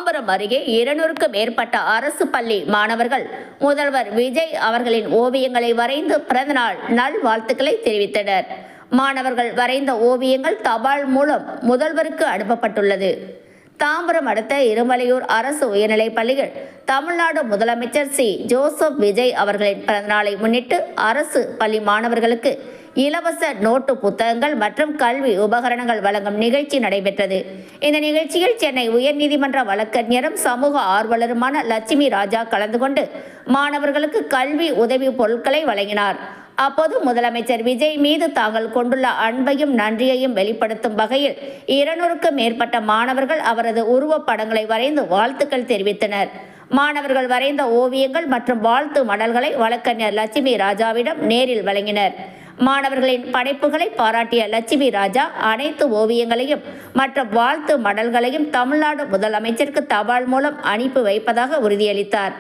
தாம்பரம் அருகே 200க்கும் மேற்பட்ட அரசு பள்ளி மாணவர்கள் முதல்வர் விஜய் அவர்களின் ஓவியங்களை வரைந்து பிறந்தநாள் நல்வாழ்த்துக்களை தெரிவித்தனர். மாணவர்கள் வரைந்த ஓவியங்கள் தபால் மூலம் முதல்வருக்கு அனுப்பப்பட்டுள்ளது. தாம்பரம் அடுத்த இருமலையூர் அரசு உயர்நிலைப் பள்ளியில் தமிழ்நாடு முதலமைச்சர் சி. ஜோசப் விஜய் அவர்களின் பிறந்தநாளை முன்னிட்டு அரசு பள்ளி மாணவர்களுக்கு இலவச நோட்டு புத்தகங்கள் மற்றும் கல்வி உபகரணங்கள் வழங்கும் நிகழ்ச்சி நடைபெற்றது. இந்த நிகழ்ச்சியில் சென்னை உயர்நீதிமன்ற வழக்கறிஞரும் சமூக ஆர்வலருமான லட்சுமி ராஜா கலந்து கொண்டு மாணவர்களுக்கு கல்வி உதவி பொருட்களை வழங்கினார். அப்போது முதலமைச்சர் விஜய் மீது தாங்கள் கொண்டுள்ள அன்பையும் நன்றியையும் வெளிப்படுத்தும் வகையில் 200க்கும் மேற்பட்ட மாணவர்கள் அவரது உருவப்படங்களை வரைந்து வாழ்த்துக்கள் தெரிவித்தனர். மாணவர்கள் வரைந்த ஓவியங்கள் மற்றும் வாழ்த்து மடல்களை வழக்கறிஞர் லட்சுமி ராஜாவிடம் நேரில் வழங்கினர். மாணவர்களின் படைப்புகளை பாராட்டிய லட்சுமி ராஜா அனைத்து ஓவியங்களையும் மற்றும் வாழ்த்து மடல்களையும் தமிழ்நாடு முதலமைச்சருக்கு தபால் மூலம் அனுப்பி வைப்பதாக உறுதியளித்தார்.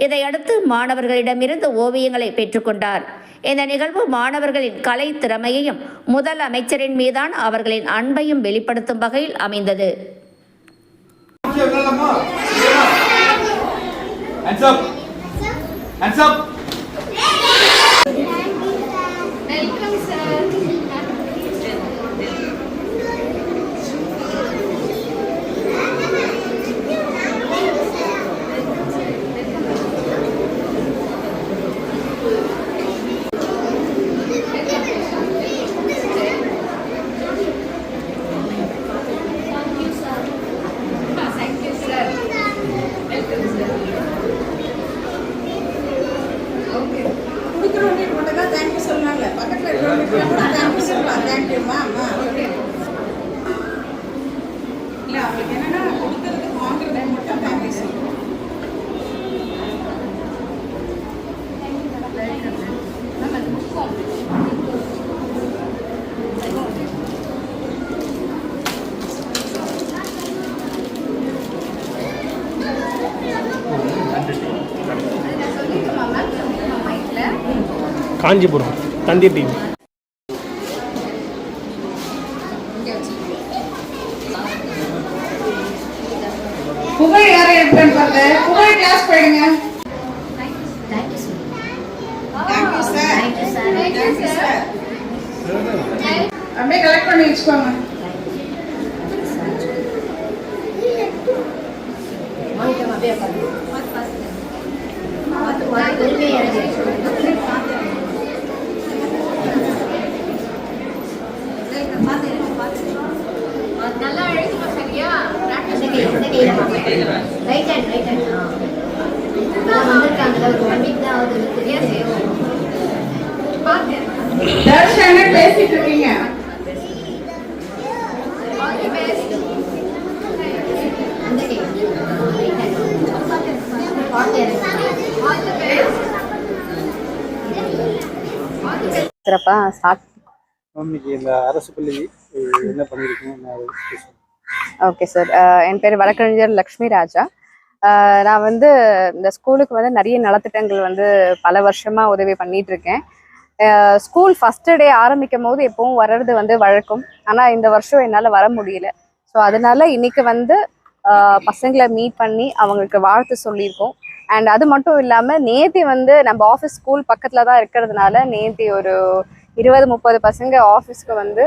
இதையடுத்து மாணவர்களிடமிருந்து ஓவியங்களை பெற்றுக்கொண்டார். இந்த நிகழ்வு மாணவர்களின் கலை திறமையையும் முதலமைச்சரின் மீதான அவர்களின் அன்பையும் வெளிப்படுத்தும் வகையில் அமைந்தது. காஞ்சிபுரம் தந்தி டிவி. புகழ் யாரை என்ட்ரன் பண்ணல? புகழ் கிளாஸ் போயிடுங்க. அப்படியே கலெக்ட் பண்ணி வச்சுக்கோங்க. நல்லா எழுதுமா சரியா? ரைட் ஹேண்ட் வந்திருக்காங்க. ஒரு 1 வீக் தான் ஆகுது. சரியா செய்வோம். தர்ஷனா பேசிட்டு இருக்கீங்க. சிறப்பா ஸ்டார்ட். இந்த அரசு பள்ளி என்ன பண்ணிருக்கீங்க? ஓகே சார், என் பேர் வழக்கறிஞர் லக்ஷ்மி ராஜா. நான் வந்து இந்த ஸ்கூலுக்கு வந்து நிறைய நலத்திட்டங்கள் பல வருஷமா உதவி பண்ணிட்டு இருக்கேன். ஸ்கூல் ஃபர்ஸ்ட் டே ஆரம்பிக்கும் போது எப்பவும் வர்றது வழக்கம். ஆனால் இந்த வருஷம் என்னால் வர முடியல. ஸோ அதனால இன்னைக்கு பசங்களை மீட் பண்ணி அவங்களுக்கு வாழ்த்து சொல்லியிருக்கோம். அண்ட் அது மட்டும் இல்லாமல் நேத்தி நம்ம ஆஃபீஸ் ஸ்கூல் பக்கத்தில் தான் இருக்கிறதுனால நேத்தி ஒரு 20-30 பசங்க ஆஃபீஸ்க்கு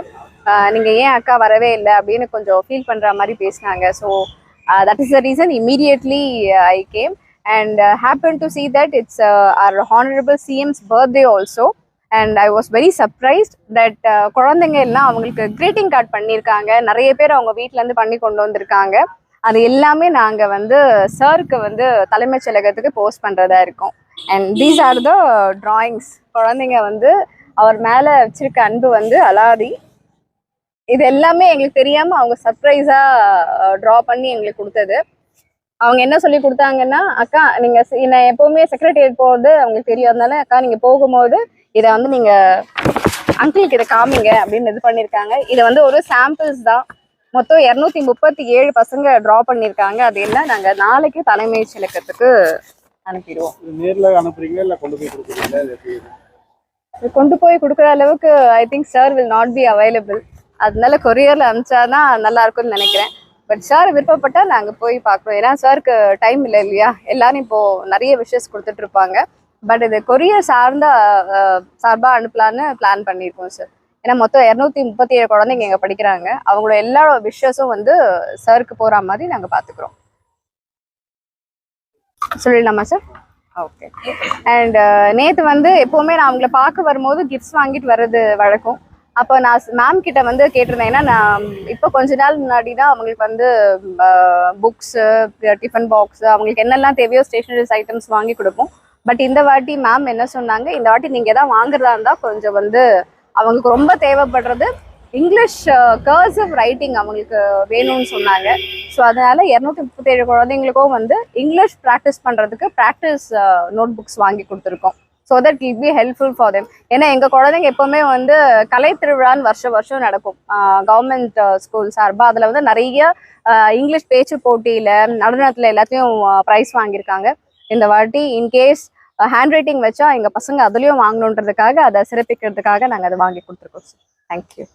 நீங்கள் ஏன் அக்கா வரவே இல்லை அப்படின்னு கொஞ்சம் ஃபீல் பண்ணுற மாதிரி பேசினாங்க. So that is the reason immediately I came and happen to see that it's our honorable CM's birthday also. And I was very surprised that குழந்தைங்க எல்லாம் அவங்களுக்கு greeting card பண்ணியிருக்காங்க. நிறைய பேர் அவங்க வீட்டிலேருந்து பண்ணி கொண்டு வந்திருக்காங்க. அது எல்லாமே நாங்கள் சாருக்கு தலைமைச் செயலகத்துக்கு போஸ்ட் பண்ணுறதா இருக்கோம். And these are the drawings. குழந்தைங்க அவர் மேலே வச்சிருக்க அன்பு அலாதி. இது எல்லாமே எங்களுக்கு தெரியாமல் அவங்க சர்ப்ரைஸாக ட்ரா பண்ணி எங்களுக்கு கொடுத்தது. அவங்க என்ன சொல்லி கொடுத்தாங்கன்னா, அக்கா நீங்கள் நான் எப்போவுமே செக்ரட்டரியேட் போகிறது அவங்களுக்கு தெரியாதனால, அக்கா நீங்கள் போகும்போது இதை நீங்கள் அங்கிளுக்கு இதை காமிங்க அப்படின்னு இது பண்ணியிருக்காங்க. இது ஒரு சாம்பிள்ஸ் தான். மொத்தம் 237 பசங்க ட்ரா பண்ணியிருக்காங்க. அது என்ன நாங்கள் நாளைக்கு தலைமைச் செயலகத்துக்கு அனுப்பிடுவோம். நேரில் அனுப்புறீங்களா இல்லை கொண்டு போய் கொடுக்குறீங்களா? கொண்டு போய் கொடுக்குற அளவுக்கு I think sir will not be available. அதனால கொரியரில் அனுப்பிச்சாதான் நல்லா இருக்கும்னு நினைக்கிறேன். பட் சார் விருப்பப்பட்டா நாங்கள் போய் பார்க்குறோம். ஏன்னா சாருக்கு டைம் இல்லை இல்லையா, எல்லாரும் இப்போ நிறைய விஷஸ் கொடுத்துட்டு இருப்பாங்க. பட் இது கொரியர் சார்பாக அனுப்பலான்னு பிளான் பண்ணியிருக்கோம் சார். ஏன்னா மொத்தம் 237 குழந்தைங்க இங்கே படிக்கிறாங்க. அவங்களோட எல்லா விஷஸும் வந்து சாருக்கு போகிற மாதிரி நாங்கள் பார்த்துக்குறோம். சொல்லிடலாமா சார்? ஓகே. அண்ட் நேற்று வந்து எப்போவுமே நான் அவங்கள பார்க்க வரும்போது கிஃப்ட்ஸ் வாங்கிட்டு வர்றது வழக்கம். அப்போ நான் மேம் கிட்ட வந்து கேட்டிருந்தேன். ஏன்னா நான் இப்போ கொஞ்ச நாள் முன்னாடி தான் அவங்களுக்கு வந்து புக்ஸு, டிஃபன் பாக்ஸு, அவங்களுக்கு என்னெல்லாம் தேவையோ ஸ்டேஷனரிஸ் ஐட்டம்ஸ் வாங்கி கொடுப்போம். பட் இந்த வாட்டி மேம் என்ன சொன்னாங்க, இந்த வாட்டி நீங்கள் எதாவது வாங்குறதா இருந்தால் கொஞ்சம் வந்து அவங்களுக்கு ரொம்ப தேவைப்படுறது இங்கிலீஷ் கர்சிவ் ரைட்டிங் அவங்களுக்கு வேணும்னு சொன்னாங்க. ஸோ அதனால 237 குழந்தைங்களுக்கும் வந்து இங்கிலீஷ் ப்ராக்டிஸ் பண்ணுறதுக்கு ப்ராக்டிஸ் நோட் புக்ஸ் வாங்கி கொடுத்துருக்கோம். So that it be helpful for them. ஏன்னா எங்கள் குழந்தைங்க எப்போவுமே வந்து கலை திருவிழான்னு வருஷம் நடக்கும் கவர்மெண்ட் ஸ்கூல் சார்பாக. அதில் வந்து நிறைய இங்கிலீஷ் பேச்சு போட்டியில், நடனத்தில் எல்லாத்தையும் ப்ரைஸ் வாங்கியிருக்காங்க. இந்த வாட்டி இன்கேஸ் ஹேண்ட் ரைட்டிங் வச்சா எங்கள் பசங்க அதுலேயும் வாங்கணுன்றதுக்காக, அதை சிறப்பிக்கிறதுக்காக நாங்கள் அதை வாங்கி கொடுத்துருக்கோம் சார். தேங்க்யூ.